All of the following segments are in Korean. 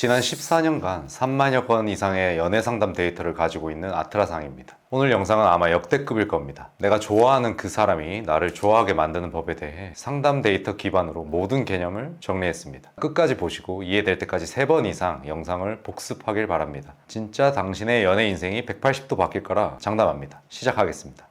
지난 14년간 3만여 건 이상의 연애 상담 데이터를 가지고 있는 아트라상입니다. 오늘 영상은 아마 역대급일 겁니다. 내가 좋아하는 그 사람이 나를 좋아하게 만드는 법에 대해 상담 데이터 기반으로 모든 개념을 정리했습니다. 끝까지 보시고 이해될 때까지 3번 이상 영상을 복습하길 바랍니다. 진짜 당신의 연애 인생이 180도 바뀔 거라 장담합니다. 시작하겠습니다.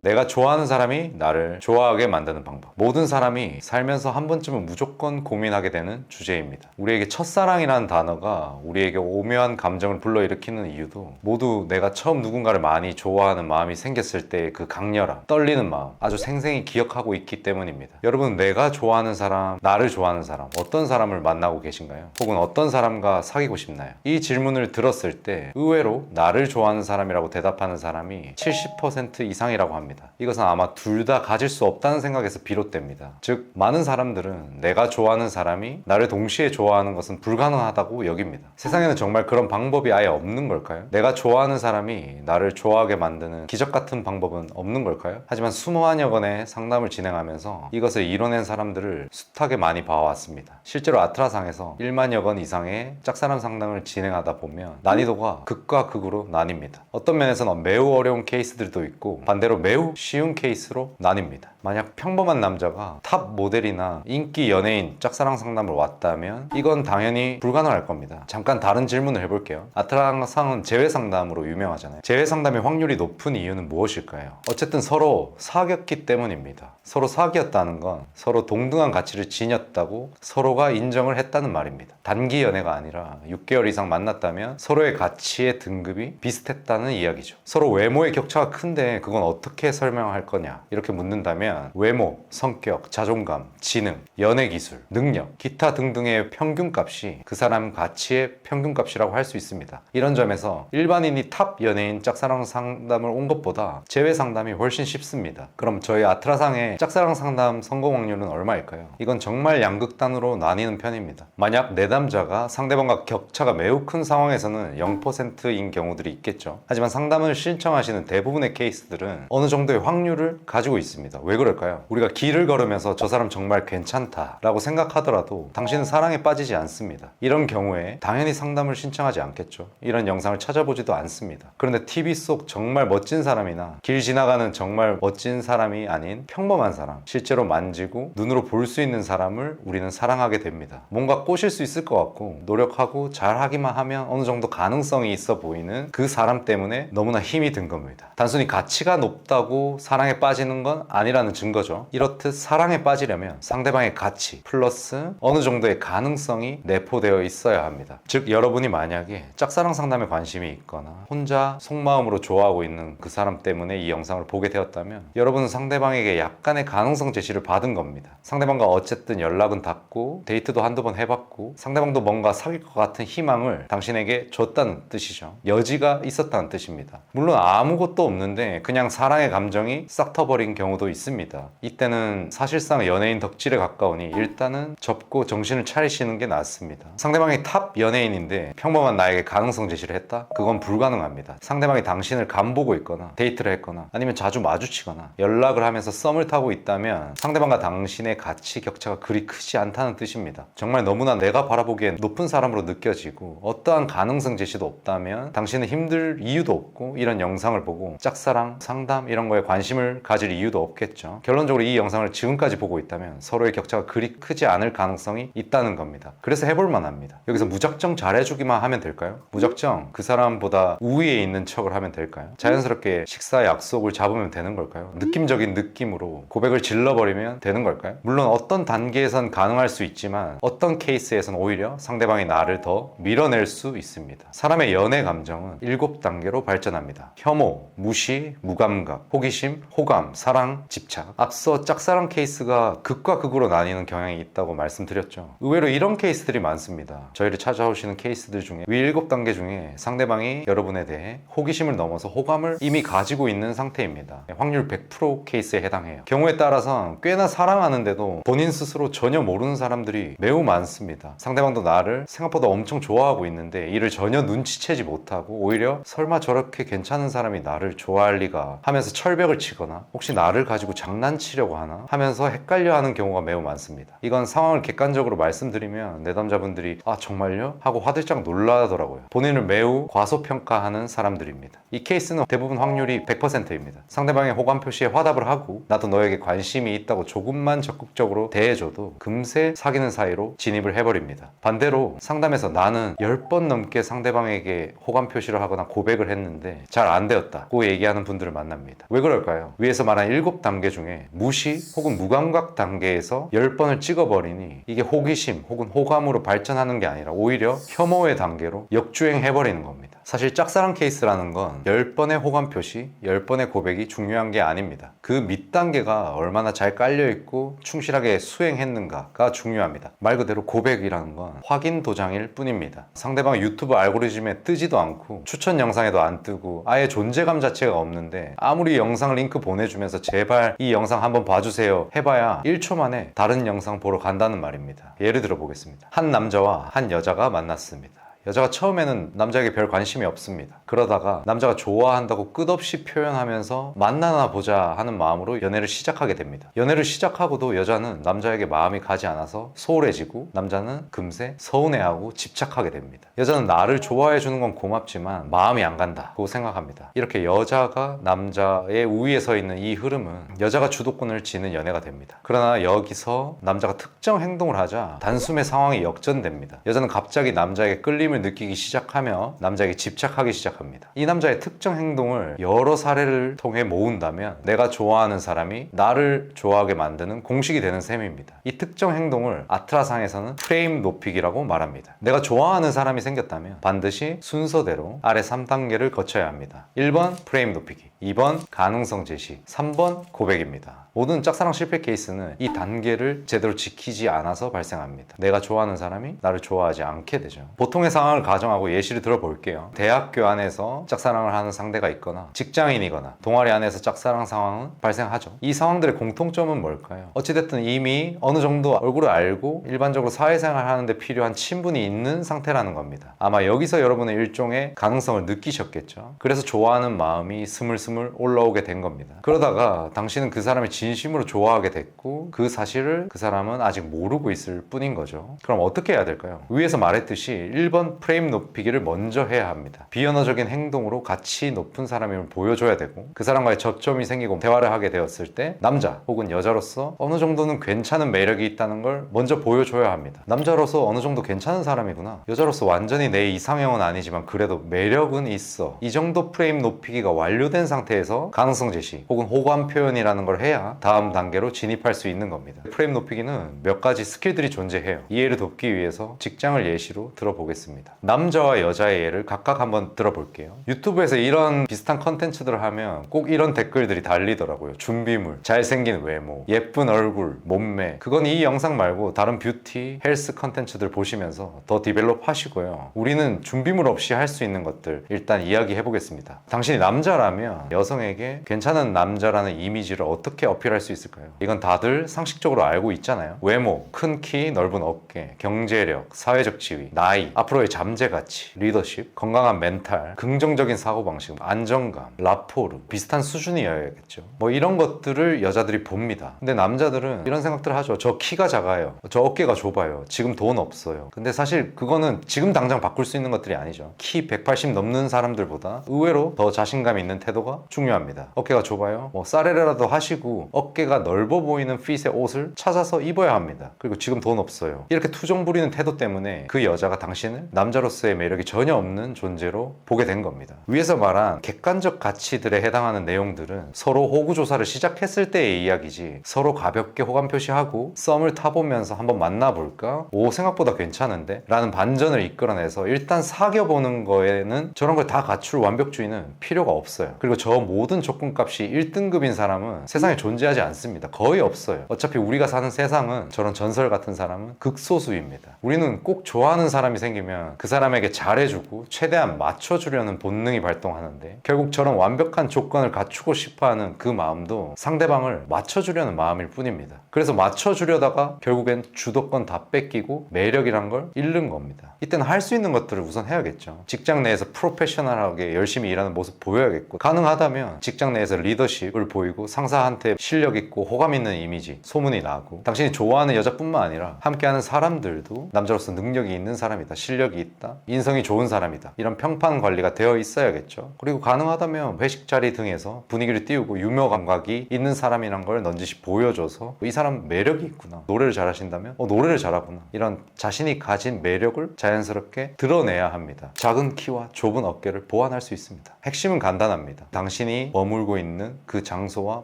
내가 좋아하는 사람이 나를 좋아하게 만드는 방법. 모든 사람이 살면서 한 번쯤은 무조건 고민하게 되는 주제입니다. 우리에게 첫사랑이라는 단어가 우리에게 오묘한 감정을 불러일으키는 이유도 모두 내가 처음 누군가를 많이 좋아하는 마음이 생겼을 때의 그 강렬함, 떨리는 마음 아주 생생히 기억하고 있기 때문입니다. 여러분, 내가 좋아하는 사람, 나를 좋아하는 사람, 어떤 사람을 만나고 계신가요? 혹은 어떤 사람과 사귀고 싶나요? 이 질문을 들었을 때 의외로 나를 좋아하는 사람이라고 대답하는 사람이 70% 이상이라고 합니다. 이것은 아마 둘 다 가질 수 없다는 생각에서 비롯됩니다. 즉, 많은 사람들은 내가 좋아하는 사람이 나를 동시에 좋아하는 것은 불가능하다고 여깁니다. 세상에는 정말 그런 방법이 아예 없는 걸까요? 내가 좋아하는 사람이 나를 좋아하게 만드는 기적 같은 방법은 없는 걸까요? 하지만 수만여 건의 상담을 진행하면서 이것을 이뤄낸 사람들을 숱하게 많이 봐왔습니다. 실제로 아트라상에서 1만여 건 이상의 짝사랑 상담을 진행하다 보면 난이도가 극과 극으로 나뉩니다. 어떤 면에서는 매우 어려운 케이스들도 있고 반대로 매우 쉬운 케이스로 나뉩니다. 만약 평범한 남자가 탑 모델이나 인기 연예인 짝사랑 상담을 왔다면 이건 당연히 불가능할 겁니다. 잠깐 다른 질문을 해볼게요. 아트라상은 재회 상담으로 유명하잖아요. 재회 상담의 확률이 높은 이유는 무엇일까요? 어쨌든 서로 사귀었기 때문입니다. 서로 사귀었다는 건 서로 동등한 가치를 지녔다고 서로가 인정을 했다는 말입니다. 단기 연애가 아니라 6개월 이상 만났다면 서로의 가치의 등급이 비슷했다는 이야기죠. 서로 외모의 격차가 큰데 그건 어떻게 설명할 거냐 이렇게 묻는다면 외모, 성격, 자존감, 지능, 연애 기술, 능력, 기타 등등의 평균값이 그 사람 가치의 평균값이라고 할 수 있습니다. 이런 점에서 일반인이 탑 연예인 짝사랑 상담을 온 것보다 재회 상담이 훨씬 쉽습니다. 그럼 저희 아트라상의 짝사랑 상담 성공 확률은 얼마일까요? 이건 정말 양극단으로 나뉘는 편입니다. 만약 내담자가 상대방과 격차가 매우 큰 상황에서는 0%인 경우들이 있겠죠. 하지만 상담을 신청하시는 대부분의 케이스들은 어느 정도의 확률을 가지고 있습니다. 왜 그럴까요? 우리가 길을 걸으면서 저 사람 정말 괜찮다 라고 생각하더라도 당신은 사랑에 빠지지 않습니다. 이런 경우에 당연히 상담을 신청하지 않겠죠. 이런 영상을 찾아보지도 않습니다. 그런데 TV 속 정말 멋진 사람이나 길 지나가는 정말 멋진 사람이 아닌 평범한 사람, 실제로 만지고 눈으로 볼 수 있는 사람을 우리는 사랑하게 됩니다. 뭔가 꼬실 수 있을 것 같고 노력하고 잘하기만 하면 어느 정도 가능성이 있어 보이는 그 사람 때문에 너무나 힘이 든 겁니다. 단순히 가치가 높다고 사랑에 빠지는 건 아니라는 증거죠. 이렇듯 사랑에 빠지려면 상대방의 가치 플러스 어느 정도의 가능성이 내포되어 있어야 합니다. 즉, 여러분이 만약에 짝사랑 상담에 관심이 있거나 혼자 속마음으로 좋아하고 있는 그 사람 때문에 이 영상을 보게 되었다면 여러분은 상대방에게 약간의 가능성 제시를 받은 겁니다. 상대방과 어쨌든 연락은 닿고 데이트도 한두 번 해봤고 상대방도 뭔가 사귈 것 같은 희망을 당신에게 줬다는 뜻이죠. 여지가 있었다는 뜻입니다. 물론 아무것도 없는데 그냥 사랑의 감정이 싹 터버린 경우도 있습니다. 이때는 사실상 연예인 덕질에 가까우니 일단은 접고 정신을 차리시는 게 낫습니다. 상대방이 탑 연예인인데 평범한 나에게 가능성 제시를 했다? 그건 불가능합니다. 상대방이 당신을 간보고 있거나 데이트를 했거나 아니면 자주 마주치거나 연락을 하면서 썸을 타고 있다면 상대방과 당신의 가치 격차가 그리 크지 않다는 뜻입니다. 정말 너무나 내가 바라보기엔 높은 사람으로 느껴지고 어떠한 가능성 제시도 없다면 당신은 힘들 이유도 없고 이런 영상을 보고 짝사랑, 상담 이런 거에 관심을 가질 이유도 없겠죠. 결론적으로 이 영상을 지금까지 보고 있다면 서로의 격차가 그리 크지 않을 가능성이 있다는 겁니다. 그래서 해볼 만합니다. 여기서 무작정 잘해주기만 하면 될까요? 무작정 그 사람보다 우위에 있는 척을 하면 될까요? 자연스럽게 식사 약속을 잡으면 되는 걸까요? 느낌적인 느낌으로 고백을 질러버리면 되는 걸까요? 물론 어떤 단계에선 가능할 수 있지만 어떤 케이스에선 오히려 상대방이 나를 더 밀어낼 수 있습니다. 사람의 연애 감정은 7단계로 발전합니다. 혐오, 무시, 무감각, 호기심, 호감, 사랑, 집착. 앞서 짝사랑 케이스가 극과 극으로 나뉘는 경향이 있다고 말씀드렸죠. 의외로 이런 케이스들이 많습니다. 저희를 찾아오시는 케이스들 중에 위 7단계 중에 상대방이 여러분에 대해 호기심을 넘어서 호감을 이미 가지고 있는 상태입니다. 확률 100% 케이스에 해당해요. 경우에 따라서 꽤나 사랑하는데도 본인 스스로 전혀 모르는 사람들이 매우 많습니다. 상대방도 나를 생각보다 엄청 좋아하고 있는데 이를 전혀 눈치채지 못하고 오히려 설마 저렇게 괜찮은 사람이 나를 좋아할 리가 하면서 철벽을 치거나 혹시 나를 가지고 장난치려고 하나 하면서 헷갈려하는 경우가 매우 많습니다. 이건 상황을 객관적으로 말씀드리면 내담자분들이 아 정말요? 하고 화들짝 놀라더라고요. 본인을 매우 과소평가하는 사람들입니다. 이 케이스는 대부분 확률이 100%입니다. 상대방의 호감 표시에 화답을 하고 나도 너에게 관심이 있다고 조금만 적극적으로 대해줘도 금세 사귀는 사이로 진입을 해버립니다. 반대로 상담에서 나는 10번 넘게 상대방에게 호감 표시를 하거나 고백을 했는데 잘 안 되었다고 얘기하는 분들을 만납니다. 왜 그럴까요? 위에서 말한 7단계 중에 무시 혹은 무감각 단계에서 10번을 찍어버리니 이게 호기심 혹은 호감으로 발전하는 게 아니라 오히려 혐오의 단계로 역주행해버리는 겁니다. 사실 짝사랑 케이스라는 건 10번의 호감 표시, 10번의 고백이 중요한 게 아닙니다. 그 밑단계가 얼마나 잘 깔려있고 충실하게 수행했는가가 중요합니다. 말 그대로 고백이라는 건 확인 도장일 뿐입니다. 상대방 유튜브 알고리즘에 뜨지도 않고 추천 영상에도 안 뜨고 아예 존재감 자체가 없는데 아무리 영상 링크 보내주면서 제발 이 영상 한번 봐주세요 해봐야 1초 만에 다른 영상 보러 간다는 말입니다. 예를 들어 보겠습니다. 한 남자와 한 여자가 만났습니다. 여자가 처음에는 남자에게 별 관심이 없습니다. 그러다가 남자가 좋아한다고 끝없이 표현하면서 만나나 보자 하는 마음으로 연애를 시작하게 됩니다. 연애를 시작하고도 여자는 남자에게 마음이 가지 않아서 소홀해지고 남자는 금세 서운해하고 집착하게 됩니다. 여자는 나를 좋아해 주는 건 고맙지만 마음이 안 간다고 생각합니다. 이렇게 여자가 남자의 우위에 서 있는 이 흐름은 여자가 주도권을 쥐는 연애가 됩니다. 그러나 여기서 남자가 특정 행동을 하자 단숨에 상황이 역전됩니다. 여자는 갑자기 남자에게 끌림을 느끼기 시작하며 남자에게 집착하기 시작합니다. 이 남자의 특정 행동을 여러 사례를 통해 모은다면 내가 좋아하는 사람이 나를 좋아하게 만드는 공식이 되는 셈입니다. 이 특정 행동을 아트라상에서는 프레임 높이기라고 말합니다. 내가 좋아하는 사람이 생겼다면 반드시 순서대로 아래 3단계를 거쳐야 합니다. 1번 프레임 높이기, 2번 가능성 제시, 3번 고백입니다. 모든 짝사랑 실패 케이스는 이 단계를 제대로 지키지 않아서 발생합니다. 내가 좋아하는 사람이 나를 좋아하지 않게 되죠. 보통의 상황을 가정하고 예시를 들어볼게요. 대학교 안에서 짝사랑을 하는 상대가 있거나 직장인이거나 동아리 안에서 짝사랑 상황은 발생하죠. 이 상황들의 공통점은 뭘까요? 어찌됐든 이미 어느 정도 얼굴을 알고 일반적으로 사회생활 하는데 필요한 친분이 있는 상태라는 겁니다. 아마 여기서 여러분은 일종의 가능성을 느끼셨겠죠. 그래서 좋아하는 마음이 스물스물 올라오게 된 겁니다. 그러다가 당신은 그 사람을 진심으로 좋아하게 됐고 그 사실을 그 사람은 아직 모르고 있을 뿐인 거죠. 그럼 어떻게 해야 될까요? 위에서 말했듯이 1번 프레임 높이기를 먼저 해야 합니다. 비언어적인 행동으로 가치 높은 사람임을 보여줘야 되고 그 사람과의 접점이 생기고 대화를 하게 되었을 때 남자 혹은 여자로서 어느 정도는 괜찮은 매력이 있다는 걸 먼저 보여줘야 합니다. 남자로서 어느 정도 괜찮은 사람이구나, 여자로서 완전히 내 이상형은 아니지만 그래도 매력은 있어, 이 정도 프레임 높이기가 완료된 상태에서 가능성 제시 혹은 호감 표현이라는 걸 해야 다음 단계로 진입할 수 있는 겁니다. 프레임 높이기는 몇 가지 스킬들이 존재해요. 이해를 돕기 위해서 직장을 예시로 들어보겠습니다. 남자와 여자의 예를 각각 한번 들어볼게요. 유튜브에서 이런 비슷한 컨텐츠들을 하면 꼭 이런 댓글들이 달리더라고요. 준비물, 잘생긴 외모, 예쁜 얼굴, 몸매. 그건 이 영상 말고 다른 뷰티, 헬스 컨텐츠들 보시면서 더 디벨롭 하시고요. 우리는 준비물 없이 할 수 있는 것들 일단 이야기해 보겠습니다. 당신이 남자라면 여성에게 괜찮은 남자라는 이미지를 어떻게 어필할 수 있을까요? 이건 다들 상식적으로 알고 있잖아요. 외모, 큰 키, 넓은 어깨, 경제력, 사회적 지위, 나이, 앞으로의 잠재 가치, 리더십, 건강한 멘탈, 긍정적인 사고방식, 안정감, 라포르, 비슷한 수준이어야겠죠. 뭐 이런 것들을 여자들이 봅니다. 근데 남자들은 이런 생각들을 하죠. 저 키가 작아요, 저 어깨가 좁아요, 지금 돈 없어요. 근데 사실 그거는 지금 당장 바꿀 수 있는 것들이 아니죠. 키 180 넘는 사람들보다 의외로 더 자신감 있는 태도가 중요합니다. 어깨가 좁아요? 뭐 싸레라도 하시고 어깨가 넓어 보이는 핏의 옷을 찾아서 입어야 합니다. 그리고 지금 돈 없어요, 이렇게 투정 부리는 태도 때문에 그 여자가 당신을 남자로서의 매력이 전혀 없는 존재로 보게 된 겁니다. 위에서 말한 객관적 가치들에 해당하는 내용들은 서로 호구 조사를 시작했을 때의 이야기지, 서로 가볍게 호감 표시하고 썸을 타보면서 한번 만나볼까? 오, 생각보다 괜찮은데? 라는 반전을 이끌어내서 일단 사귀어보는 거에는 저런 걸 다 갖출 완벽주의는 필요가 없어요. 그리고 저 모든 조건값이 1등급인 사람은 세상에 존재하지 않습니다. 거의 없어요. 어차피 우리가 사는 세상은 저런 전설 같은 사람은 극소수입니다. 우리는 꼭 좋아하는 사람이 생기면 그 사람에게 잘해주고 최대한 맞춰주려는 본능이 발동하는데 결국 저런 완벽한 조건을 갖추고 싶어하는 그 마음도 상대방을 맞춰주려는 마음일 뿐입니다. 그래서 맞춰주려다가 결국엔 주도권 다 뺏기고 매력이란 걸 잃는 겁니다. 이때는 할 수 있는 것들을 우선 해야겠죠. 직장 내에서 프로페셔널하게 열심히 일하는 모습 보여야겠고, 가능하다 가능하다면 직장 내에서 리더십을 보이고 상사한테 실력 있고 호감 있는 이미지, 소문이 나고 당신이 좋아하는 여자뿐만 아니라 함께하는 사람들도 남자로서 능력이 있는 사람이다, 실력이 있다, 인성이 좋은 사람이다, 이런 평판 관리가 되어 있어야겠죠. 그리고 가능하다면 회식 자리 등에서 분위기를 띄우고 유머 감각이 있는 사람이란 걸 넌지시 보여줘서 이 사람 매력이 있구나, 노래를 잘하신다면 노래를 잘하구나, 이런 자신이 가진 매력을 자연스럽게 드러내야 합니다. 작은 키와 좁은 어깨를 보완할 수 있습니다. 핵심은 간단합니다. 당신이 머물고 있는 그 장소와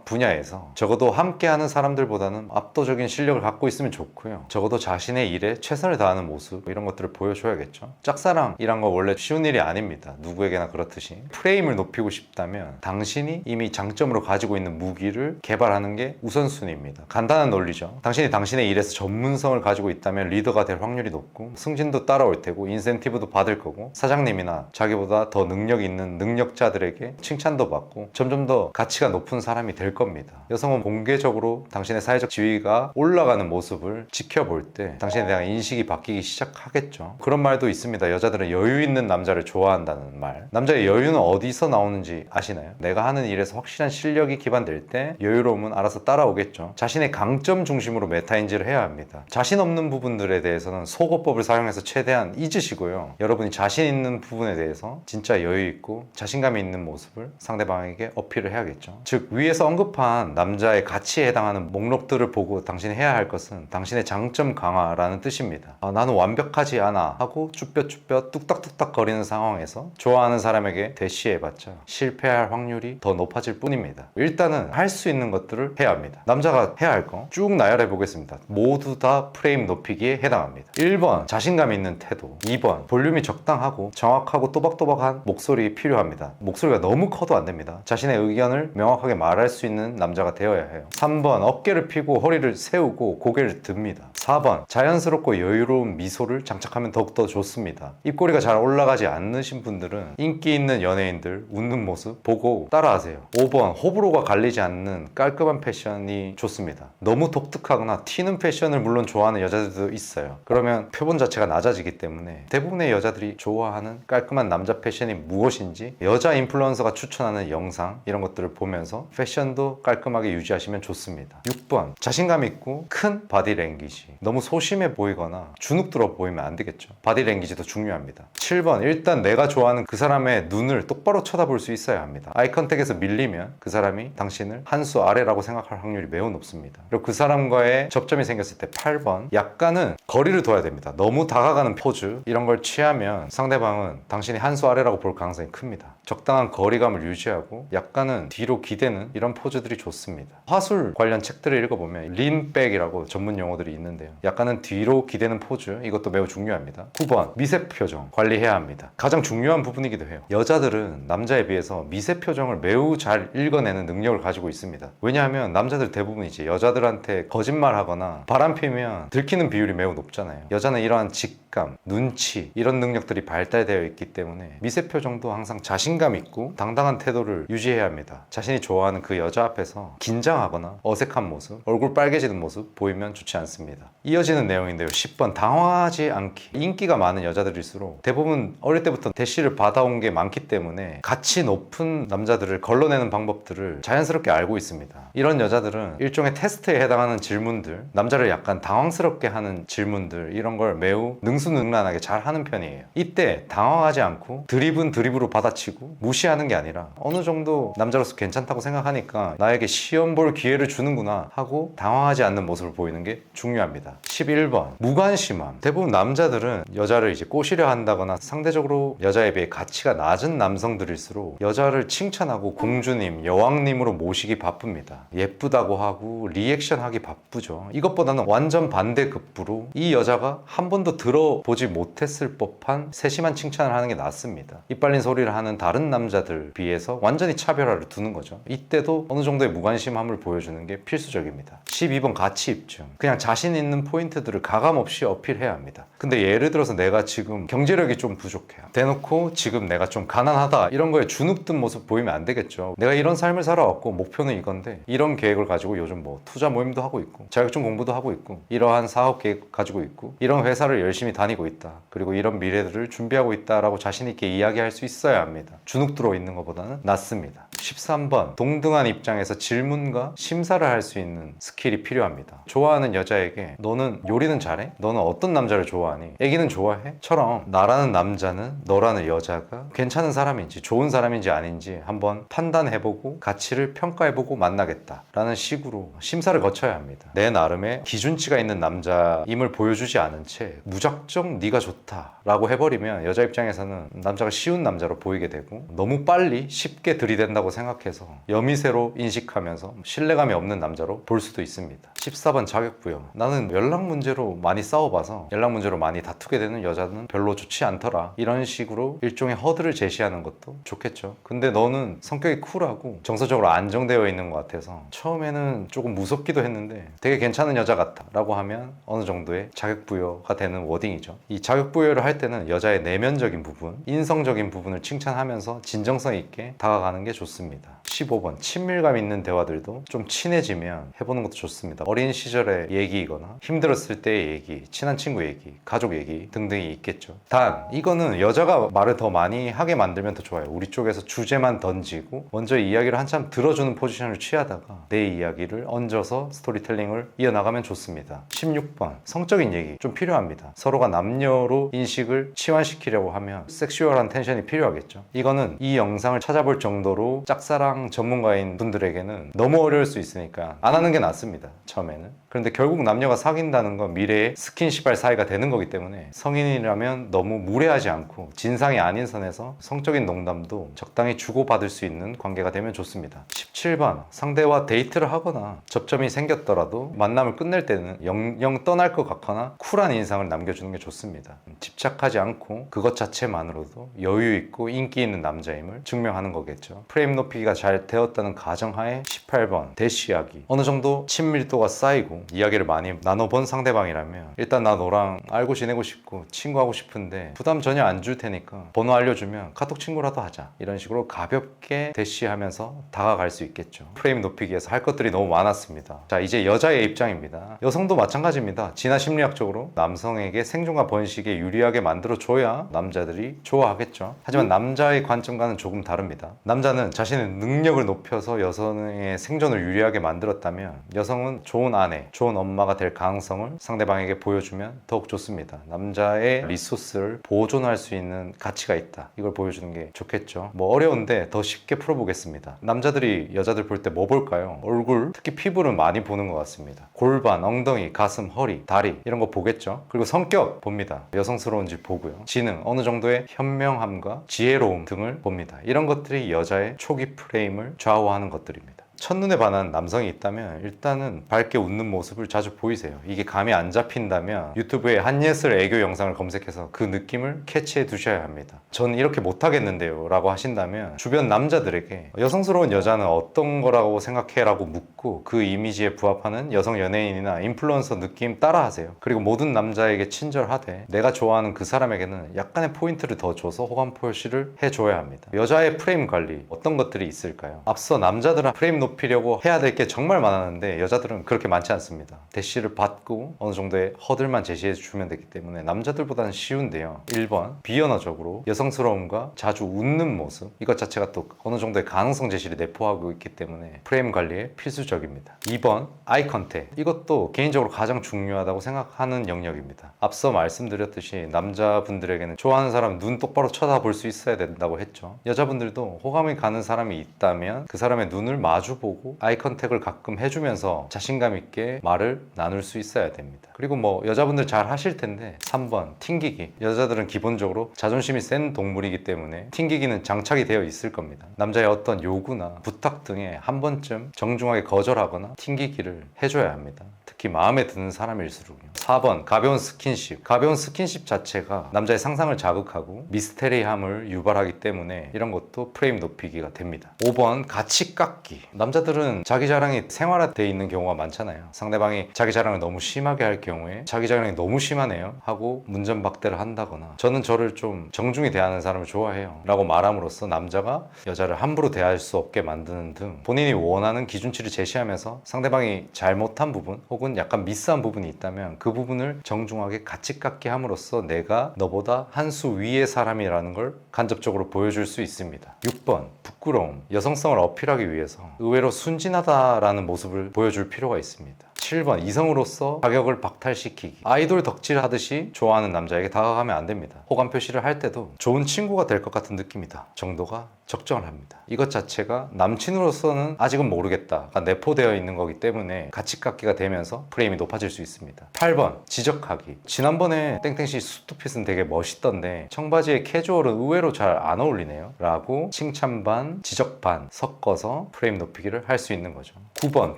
분야에서 적어도 함께하는 사람들보다는 압도적인 실력을 갖고 있으면 좋고요. 적어도 자신의 일에 최선을 다하는 모습, 이런 것들을 보여줘야겠죠. 짝사랑이란 건 원래 쉬운 일이 아닙니다. 누구에게나 그렇듯이. 프레임을 높이고 싶다면 당신이 이미 장점으로 가지고 있는 무기를 개발하는 게 우선순위입니다. 간단한 논리죠. 당신이 당신의 일에서 전문성을 가지고 있다면 리더가 될 확률이 높고 승진도 따라올 테고 인센티브도 받을 거고 사장님이나 자기보다 더 능력 있는 능력자들에게 칭찬도 받고 점점 더 가치가 높은 사람이 될 겁니다. 여성은 공개적으로 당신의 사회적 지위가 올라가는 모습을 지켜볼 때 당신에 대한 인식이 바뀌기 시작하겠죠. 그런 말도 있습니다. 여자들은 여유 있는 남자를 좋아한다는 말. 남자의 여유는 어디서 나오는지 아시나요? 내가 하는 일에서 확실한 실력이 기반될 때 여유로움은 알아서 따라오겠죠. 자신의 강점 중심으로 메타인지를 해야 합니다. 자신 없는 부분들에 대해서는 속어법을 사용해서 최대한 잊으시고요. 여러분이 자신 있는 부분에 대해서 진짜 여유 있고 자신감이 있는 모습을 상대방에게 어필을 해야겠죠. 즉 위에서 언급한 남자의 가치에 해당하는 목록들을 보고 당신이 해야 할 것은 당신의 장점 강화라는 뜻입니다. 나는 완벽하지 않아 하고 쭈뼛쭈뼛 뚝딱뚝딱 거리는 상황에서 좋아하는 사람에게 대시해봤자 실패할 확률이 더 높아질 뿐입니다. 일단은 할 수 있는 것들을 해야 합니다. 남자가 해야 할 거 쭉 나열해 보겠습니다. 모두 다 프레임 높이기에 해당합니다. 1번 자신감 있는 태도, 2번 볼륨이 적당하고 정확하고 또박또박한 목소리 필요합니다. 목소리가 너무 커도 안 됩니다. 자신의 의견을 명확하게 말할 수 있는 남자가 되어야 해요. 3번 어깨를 펴고 허리를 세우고 고개를 듭니다. 4번 자연스럽고 여유로운 미소를 장착하면 더욱더 좋습니다. 입꼬리가 잘 올라가지 않으신 분들은 인기 있는 연예인들 웃는 모습 보고 따라하세요. 5번 호불호가 갈리지 않는 깔끔한 패션이 좋습니다. 너무 독특하거나 튀는 패션을 물론 좋아하는 여자들도 있어요. 그러면 표본 자체가 낮아지기 때문에 대부분의 여자들이 좋아하는 깔끔한 남자 패션이 무엇인지 여자 인플루언서가 추천하는 영상 이런 것들을 보면서 패션도 깔끔하게 유지하시면 좋습니다. 6번 자신감 있고 큰 바디 랭귀지. 너무 소심해 보이거나 주눅 들어 보이면 안 되겠죠. 바디 랭귀지도 중요합니다. 7번 일단 내가 좋아하는 그 사람의 눈을 똑바로 쳐다볼 수 있어야 합니다. 아이 컨택에서 밀리면 그 사람이 당신을 한 수 아래라고 생각할 확률이 매우 높습니다. 그리고 그 사람과의 접점이 생겼을 때 8번 약간은 거리를 둬야 됩니다. 너무 다가가는 포즈 이런 걸 취하면 상대방은 당신이 한 수 아래라고 볼 가능성이 큽니다. 적당한 거리감을 유지하고 약간은 뒤로 기대는 이런 포즈들이 좋습니다. 화술 관련 책들을 읽어보면 린백이라고 전문 용어들이 있는데요. 약간은 뒤로 기대는 포즈 이것도 매우 중요합니다. 9번 미세 표정 관리해야 합니다. 가장 중요한 부분이기도 해요. 여자들은 남자에 비해서 미세 표정을 매우 잘 읽어내는 능력을 가지고 있습니다. 왜냐하면 남자들 대부분이지 여자들한테 거짓말하거나 바람피면 들키는 비율이 매우 높잖아요. 여자는 이러한 직감, 눈치 이런 능력들이 발달되어 있기 때문에 미세 표정도 항상 자신감 있고 당당한 태도를 유지해야 합니다. 자신이 좋아하는 그 여자 앞에서 긴장하거나 어색한 모습, 얼굴 빨개지는 모습 보이면 좋지 않습니다. 이어지는 내용인데요. 10번 당황하지 않기. 인기가 많은 여자들일수록 대부분 어릴 때부터 대시를 받아온 게 많기 때문에 가치 높은 남자들을 걸러내는 방법들을 자연스럽게 알고 있습니다. 이런 여자들은 일종의 테스트에 해당하는 질문들, 남자를 약간 당황스럽게 하는 질문들 이런 걸 매우 능수능란하게 잘 하는 편이에요. 이때 당황하지 않고 드립은 드립으로 받아치고 무시하는 게 아니라 어느 정도 남자로서 괜찮다고 생각하니까 나에게 시험 볼 기회를 주는구나 하고 당황하지 않는 모습을 보이는 게 중요합니다. 11번 무관심함. 대부분 남자들은 여자를 이제 꼬시려 한다거나 상대적으로 여자에 비해 가치가 낮은 남성들일수록 여자를 칭찬하고 공주님, 여왕님으로 모시기 바쁩니다. 예쁘다고 하고 리액션하기 바쁘죠. 이것보다는 완전 반대급부로 이 여자가 한 번도 들어보지 못했을 법한 세심한 칭찬을 하는 게 낫습니다. 이빨린 소리를 하는 다른 남자들 비해서 완전히 차별화를 두는 거죠. 이때도 어느 정도의 무관심함을 보여주는 게 필수적입니다. 12번 가치 입증. 그냥 자신 있는 포인트들을 가감없이 어필해야 합니다. 근데 예를 들어서 내가 지금 경제력이 좀 부족해요. 대놓고 지금 내가 좀 가난하다 이런 거에 주눅든 모습 보이면 안 되겠죠. 내가 이런 삶을 살아왔고 목표는 이건데 이런 계획을 가지고 요즘 뭐 투자 모임도 하고 있고 자격증 공부도 하고 있고 이러한 사업 계획 가지고 있고 이런 회사를 열심히 다니고 있다. 그리고 이런 미래들을 준비하고 있다라고 자신 있게 이야기할 수 있어야 합니다. 주눅 들어 있는 것보다는 낫습니다. 13번, 동등한 입장에서 질문과 심사를 할 수 있는 스킬이 필요합니다. 좋아하는 여자에게 너는 요리는 잘해? 너는 어떤 남자를 좋아하니? 애기는 좋아해? 처럼 나라는 남자는 너라는 여자가 괜찮은 사람인지 좋은 사람인지 아닌지 한번 판단해보고 가치를 평가해보고 만나겠다 라는 식으로 심사를 거쳐야 합니다. 내 나름의 기준치가 있는 남자임을 보여주지 않은 채 무작정 네가 좋다 라고 해버리면 여자 입장에서는 남자가 쉬운 남자로 보이게 되고 너무 빨리 쉽게 들이댄다고 생각해서 여미새로 인식하면서 신뢰감이 없는 남자로 볼 수도 있습니다. 14번 자격부여. 나는 연락 문제로 많이 싸워봐서 연락 문제로 많이 다투게 되는 여자는 별로 좋지 않더라. 이런 식으로 일종의 허들을 제시하는 것도 좋겠죠. 근데 너는 성격이 쿨하고 정서적으로 안정되어 있는 것 같아서 처음에는 조금 무섭기도 했는데 되게 괜찮은 여자 같다 라고 하면 어느 정도의 자격부여가 되는 워딩이죠. 이 자격부여를 할 때는 여자의 내면적인 부분, 인성적인 부분을 칭찬하면서 진정성 있게 다가가는 게 좋습니다. 15번, 친밀감 있는 대화들도 좀 친해지면 해보는 것도 좋습니다. 어린 시절의 얘기이거나 힘들었을 때의 얘기, 친한 친구 얘기, 가족 얘기 등등이 있겠죠. 단 이거는 여자가 말을 더 많이 하게 만들면 더 좋아요. 우리 쪽에서 주제만 던지고 먼저 이야기를 한참 들어주는 포지션을 취하다가 내 이야기를 얹어서 스토리텔링을 이어나가면 좋습니다. 16번, 성적인 얘기 좀 필요합니다. 서로가 남녀로 인식을 치환시키려고 하면 섹슈얼한 텐션이 필요하겠죠. 이거는 이 영상을 찾아볼 정도로 짝사랑 전문가인 분들에게는 너무 어려울 수 있으니까 안 하는 게 낫습니다. 처음에는. 그런데 결국 남녀가 사귄다는 건 미래의 스킨십할 사이가 되는 거기 때문에 성인이라면 너무 무례하지 않고 진상이 아닌 선에서 성적인 농담도 적당히 주고받을 수 있는 관계가 되면 좋습니다. 17번, 상대와 데이트를 하거나 접점이 생겼더라도 만남을 끝낼 때는 영영 떠날 것 같거나 쿨한 인상을 남겨주는 게 좋습니다. 집착하지 않고 그것 자체만으로도 여유 있고 인기 있는 남자임을 증명하는 거겠죠. 프레임 높이기가 잘 되었다는 가정하에 18번, 대시하기. 어느 정도 친밀도가 쌓이고 이야기를 많이 나눠본 상대방이라면 일단 나 너랑 알고 지내고 싶고 친구하고 싶은데 부담 전혀 안 줄 테니까 번호 알려주면 카톡 친구라도 하자. 이런 식으로 가볍게 대시하면서 다가갈 수 있겠죠. 프레임 높이기 위해서 할 것들이 너무 많았습니다. 자, 이제 여자의 입장입니다. 여성도 마찬가지입니다. 진화 심리학적으로 남성에게 생존과 번식에 유리하게 만들어줘야 남자들이 좋아하겠죠. 하지만 남자의 관점과는 조금 다릅니다. 남자는 자신의 능력을 높여서 여성의 생존을 유리하게 만들었다면 여성은 좋은 아내, 좋은 엄마가 될 가능성을 상대방에게 보여주면 더욱 좋습니다. 남자의 리소스를 보존할 수 있는 가치가 있다. 이걸 보여주는 게 좋겠죠. 뭐 어려운데 더 쉽게 풀어보겠습니다. 남자들이 여자들 볼 때 뭐 볼까요? 얼굴, 특히 피부를 많이 보는 것 같습니다. 골반, 엉덩이, 가슴, 허리, 다리 이런 거 보겠죠. 그리고 성격 봅니다. 여성스러운지 보고요. 지능, 어느 정도의 현명함과 지혜로움 등을 봅니다. 이런 것들이 여자의 초기 프레임을 좌우하는 것들입니다. 첫눈에 반한 남성이 있다면 일단은 밝게 웃는 모습을 자주 보이세요. 이게 감이 안 잡힌다면 유튜브에 한예슬 애교 영상을 검색해서 그 느낌을 캐치해 두셔야 합니다. 전 이렇게 못하겠는데요 라고 하신다면 주변 남자들에게 여성스러운 여자는 어떤 거라고 생각해? 라고 묻고 그 이미지에 부합하는 여성 연예인이나 인플루언서 느낌 따라 하세요. 그리고 모든 남자에게 친절하되 내가 좋아하는 그 사람에게는 약간의 포인트를 더 줘서 호감 표시를 해줘야 합니다. 여자의 프레임 관리 어떤 것들이 있을까요? 앞서 남자들은 프레임 높이려고 해야 될 게 정말 많았는데 여자들은 그렇게 많지 않습니다. 대시를 받고 어느 정도의 허들만 제시해 주면 되기 때문에 남자들보다는 쉬운데요. 1번, 비언어적으로 여성스러움과 자주 웃는 모습, 이것 자체가 또 어느 정도의 가능성 제시를 내포하고 있기 때문에 프레임 관리에 필수적입니다. 2번, 아이 컨택. 이것도 개인적으로 가장 중요하다고 생각하는 영역입니다. 앞서 말씀드렸듯이 남자분들에게는 좋아하는 사람 눈 똑바로 쳐다볼 수 있어야 된다고 했죠. 여자분들도 호감이 가는 사람이 있다면 그 사람의 눈을 마주 보고 아이 컨택을 가끔 해주면서 자신감 있게 말을 나눌 수 있어야 됩니다. 그리고 뭐 여자분들 잘 하실 텐데 3번, 튕기기. 여자들은 기본적으로 자존심이 센 동물이기 때문에 튕기기는 장착이 되어 있을 겁니다. 남자의 어떤 요구나 부탁 등에 한 번쯤 정중하게 거절하거나 튕기기를 해줘야 합니다. 특히 마음에 드는 사람일수록요. 4번, 가벼운 스킨십. 가벼운 스킨십 자체가 남자의 상상을 자극하고 미스테리함을 유발하기 때문에 이런 것도 프레임 높이기가 됩니다. 5번, 가치 깎기. 남자들은 자기 자랑이 생활화되어 있는 경우가 많잖아요. 상대방이 자기 자랑을 너무 심하게 할 경우에 자기 자랑이 너무 심하네요 하고 문전박대를 한다거나 저는 저를 좀 정중히 대하는 사람을 좋아해요 라고 말함으로써 남자가 여자를 함부로 대할 수 없게 만드는 등 본인이 원하는 기준치를 제시하면서 상대방이 잘못한 부분 혹은 혹은 약간 미스한 부분이 있다면 그 부분을 정중하게 같이 깎게 함으로써 내가 너보다 한 수 위의 사람이라는 걸 간접적으로 보여줄 수 있습니다. 6번 부끄러움. 여성성을 어필하기 위해서 의외로 순진하다라는 모습을 보여줄 필요가 있습니다. 7번 이성으로서 자격을 박탈시키기. 아이돌 덕질하듯이 좋아하는 남자에게 다가가면 안 됩니다. 호감 표시를 할 때도 좋은 친구가 될 것 같은 느낌이다 정도가 적정을 합니다. 이것 자체가 남친으로서는 아직은 모르겠다가 내포되어 있는 거기 때문에 같이 깎기가 되면서 프레임이 높아질 수 있습니다. 8번 지적하기. 지난번에 땡땡씨 수트핏은 되게 멋있던데 청바지에 캐주얼은 의외로 잘 안 어울리네요 라고 칭찬 반 지적 반 섞어서 프레임 높이기를 할 수 있는 거죠. 9번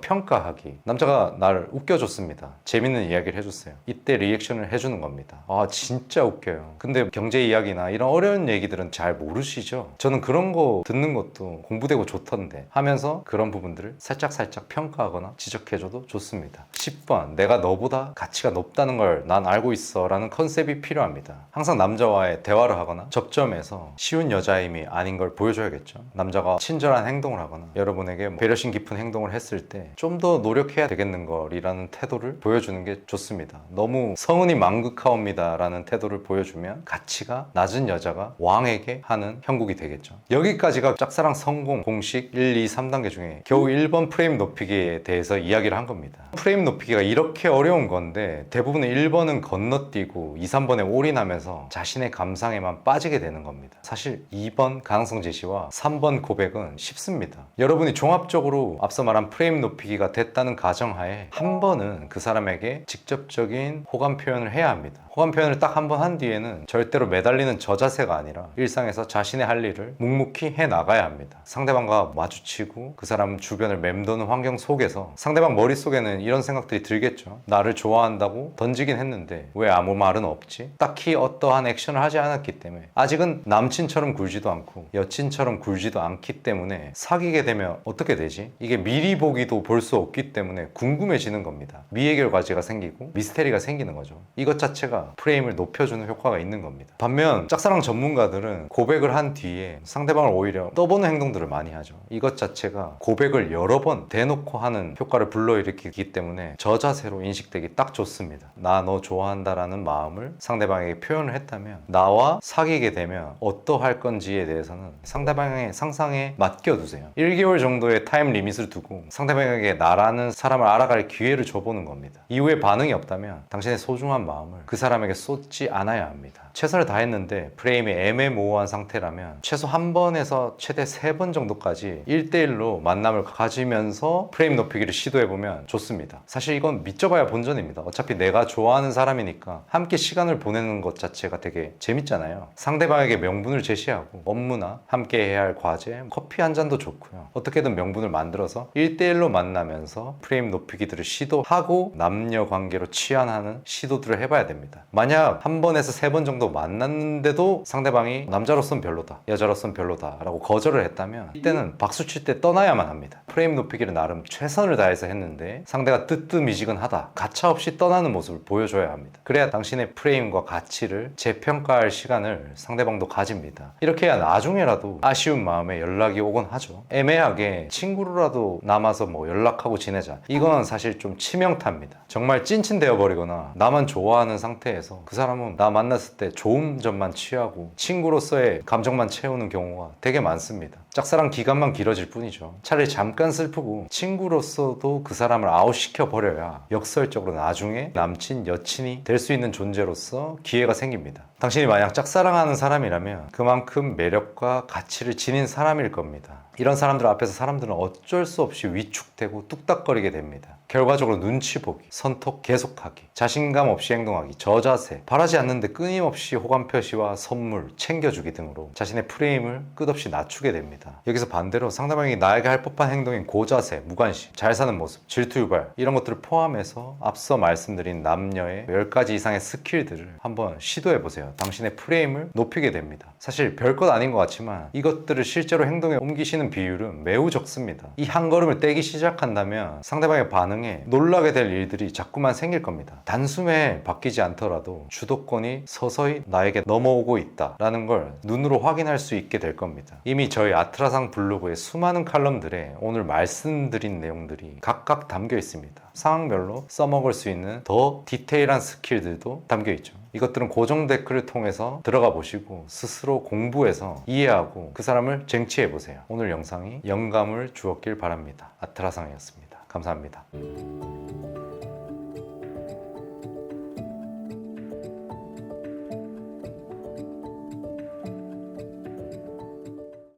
평가하기. 남자가 나를 웃겨줬습니다. 재밌는 이야기를 해줬어요. 이때 리액션을 해주는 겁니다. 아 진짜 웃겨요. 근데 경제 이야기나 이런 어려운 얘기들은 잘 모르시죠? 저는 그런 거 듣는 것도 공부되고 좋던데 하면서 그런 부분들을 살짝 평가하거나 지적해줘도 좋습니다. 10번 내가 너보다 가치가 높다는 걸 난 알고 있어 라는 컨셉이 필요합니다. 항상 남자와의 대화를 하거나 접점에서 쉬운 여자임이 아닌 걸 보여줘야겠죠. 남자가 친절한 행동을 하거나 여러분에게 배려심 깊은 행동을 했을 때 좀 더 노력해야 되겠는 걸이라는 태도를 보여주는 게 좋습니다. 너무 성은이 망극하옵니다 라는 태도를 보여주면 가치가 낮은 여자가 왕에게 하는 형국이 되겠죠. 여기까지가 짝사랑 성공 공식 1, 2, 3단계 중에 겨우 1번 프레임 높이기에 대해서 이야기를 한 겁니다. 프레임 높이기가 이렇게 어려운 건데 대부분 1번은 건너뛰고 2, 3번에 올인하면서 자신의 감상에만 빠지게 되는 겁니다. 사실 2번 가능성 제시와 3번 고백은 쉽습니다. 여러분이 종합적으로 앞서 말한 프레임 높이기가 됐다는 가정하에 한 번은 그 사람에게 직접적인 호감 표현을 해야 합니다. 호감 표현을 딱 한 번 한 뒤에는 절대로 매달리는 저 자세가 아니라 일상에서 자신의 할 일을 묵묵히 해 나가야 합니다. 상대방과 마주치고 그 사람 주변을 맴도는 환경 속에서 상대방 머릿속에는 이런 생각들이 들겠죠. 나를 좋아한다고 던지긴 했는데 왜 아무 말은 없지? 딱히 어떠한 액션을 하지 않았기 때문에 아직은 남친처럼 굴지도 않고 여친처럼 굴지도 않기 때문에 사귀게 되면 어떻게 되지? 이게 미리 보기도 볼 수 없기 때문에 궁금해지는 겁니다. 미해결 과제가 생기고 미스테리가 생기는 거죠. 이것 자체가 프레임을 높여주는 효과가 있는 겁니다. 반면 짝사랑 전문가들은 고백을 한 뒤에 상대방을 오히려 떠보는 행동들을 많이 하죠. 이것 자체가 고백을 여러 번 대놓고 하는 효과를 불러일으키기 때문에 저 자세로 인식되기 딱 좋습니다. 나 너 좋아한다라는 마음을 상대방에게 표현을 했다면 나와 사귀게 되면 어떠할 건지에 대해서는 상대방의 상상에 맡겨두세요. 1개월 정도의 타임 리밋을 두고 상대방에게 나라는 사람을 알아갈 기회를 줘보는 겁니다. 이후에 반응이 없다면 당신의 소중한 마음을 그 사람에게 쏟지 않아야 합니다. 최선을 다했는데 프레임이 애매모호한 상태라면 최소 한 번에서 최대 3번 정도까지 1대1로 만남을 가지면서 프레임 높이기를 시도해보면 좋습니다. 사실 이건 믿져봐야 본전입니다. 어차피 내가 좋아하는 사람이니까 함께 시간을 보내는 것 자체가 되게 재밌잖아요. 상대방에게 명분을 제시하고 업무나 함께 해야 할 과제, 커피 한 잔도 좋고요. 어떻게든 명분을 만들어서 1대1로 만나면서 프레임 높이기들을 시도하고 남녀 관계로 치환하는 시도들을 해봐야 됩니다. 만약 한 번에서 3번 정도 만났는데도 상대방이 남자로선 별로다, 여자로선 별로다 라고 거절을 했다면 이때는 박수 칠 때 떠나야만 합니다. 프레임 높이기를 나름 최선을 다해서 했는데 상대가 뜨뜻미지근하다, 가차없이 떠나는 모습을 보여줘야 합니다. 그래야 당신의 프레임과 가치를 재평가할 시간을 상대방도 가집니다. 이렇게 해야 나중에라도 아쉬운 마음에 연락이 오곤 하죠. 애매하게 친구로라도 남아서 연락하고 지내자, 이건 사실 좀 치명타입니다. 정말 찐친 되어버리거나 나만 좋아하는 상태에서 그 사람은 나 만났을 때 좋은 점만 취하고 친구로서의 감정만 채우는 경우가 되게 많습니다. 짝사랑 기간만 길어질 뿐이죠. 차라리 잠깐 슬프고 친구로서도 그 사람을 아웃시켜 버려야 역설적으로 나중에 남친, 여친이 될 수 있는 존재로서 기회가 생깁니다. 당신이 만약 짝사랑하는 사람이라면 그만큼 매력과 가치를 지닌 사람일 겁니다. 이런 사람들 앞에서 사람들은 어쩔 수 없이 위축되고 뚝딱거리게 됩니다. 결과적으로 눈치 보기, 선톡 계속하기, 자신감 없이 행동하기, 저자세, 바라지 않는데 끊임없이 호감 표시와 선물, 챙겨주기 등으로 자신의 프레임을 끝없이 낮추게 됩니다. 여기서 반대로 상대방이 나에게 할 법한 행동인 고자세, 무관심, 잘 사는 모습, 질투 유발, 이런 것들을 포함해서 앞서 말씀드린 남녀의 10가지 이상의 스킬들을 한번 시도해보세요. 당신의 프레임을 높이게 됩니다. 사실 별것 아닌 것 같지만 이것들을 실제로 행동에 옮기시는 비율은 매우 적습니다. 이 한 걸음을 떼기 시작한다면 상대방의 반응에 놀라게 될 일들이 자꾸만 생길 겁니다. 단숨에 바뀌지 않더라도 주도권이 서서히 나에게 넘어오고 있다라는 걸 눈으로 확인할 수 있게 될 겁니다. 이미 저희 아트라상 블로그의 수많은 칼럼들에 오늘 말씀드린 내용들이 각각 담겨 있습니다. 상황별로 써먹을 수 있는 더 디테일한 스킬들도 담겨 있죠. 이것들은 고정 댓글을 통해서 들어가 보시고 스스로 공부해서 이해하고 그 사람을 쟁취해 보세요. 오늘 영상이 영감을 주었길 바랍니다. 아트라상이었습니다. 감사합니다.